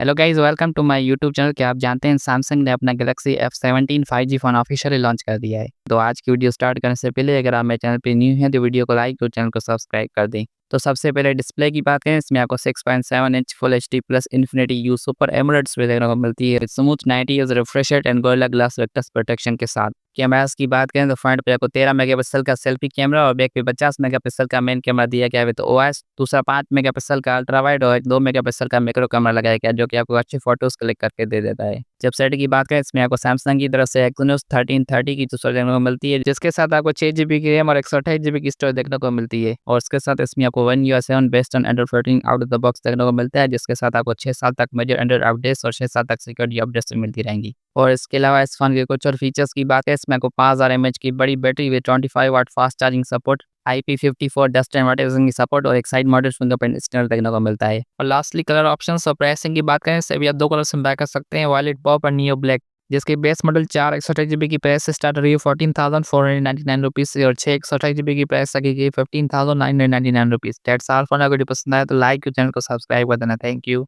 Hello guys, welcome to my YouTube channel. क्या आप जानते हैं सैमसंग ने अपना Galaxy F17 5G phone officially launch कर दिया है। तो आज की वीडियो स्टार्ट करने से पहले अगर आप मेरे चैनल पे न्यू हैं तो वीडियो को लाइक और चैनल को सब्सक्राइब कर दें। तो सबसे पहले डिस्प्ले की बात करें, इसमें आपको 6.7 inch full HD plus infinity u super AMOLED display देखने को मिलती है smooth 90 hertz refresh rate and gorilla glass touch protection के साथ। कैमरास की बात करें तो फ्रंट पे आपको 13 मेगापिक्सल का सेल्फी कैमरा और बैक पे 50 मेगापिक्सल का मेन कैमरा दिया गया है। तो ओएस दूसरा 5 मेगापिक्सल का अल्ट्रा वाइड और 2 मेगापिक्सल का मैक्रो कैमरा लगाया गया है, जो कि आपको अच्छी फोटोज क्लिक करके दे देता है। जब सेट की बात करें, इसमें आपको सैमसंग की तरफ से एक्सिनोस 1330 की चिपसेट देखने को मिलती है, जिसके साथ आपको 6 GB की रैम और 128 GB की स्टोरेज देखने को मिलती है। और इसके साथ इसमें आपको 1UI 7 based on Android 14 out of the box देखने को मिलता है, जिसके साथ आपको 6 साल तक मेजर एंड्रॉइड अपडेट्स और 6 साल तक सिक्योरिटी अपडेट्स मिलती रहेंगी। और इसके अलावा इस फ़ोन के कुछ और फीचर्स की बात है, इसमें आपको 5000 mAh की बड़ी battery with 25 watt fast charging support, IP54 dust and water की सपोर्ट और एक साइड माउंटेड फिंगरप्रिंट स्कैनर देखने को मिलता है। और लास्टली कलर ऑप्शंस और प्राइसिंग की बात करें, सभी आप 2 कलर्स में बाय कर सकते हैं, वायलेट पॉप और नियो ब्लैक, जिसके बेस मॉडल 4 128 GB की प्राइस से स्टार्ट हो रही है 14,499 रुपीज़ से, और 6 128 GB की प्राइस लगेगी 15,999 rupees. That's all for now. Video पसंद आया तो लाइक और चैनल को सब्सक्राइब कर देना। Thank you.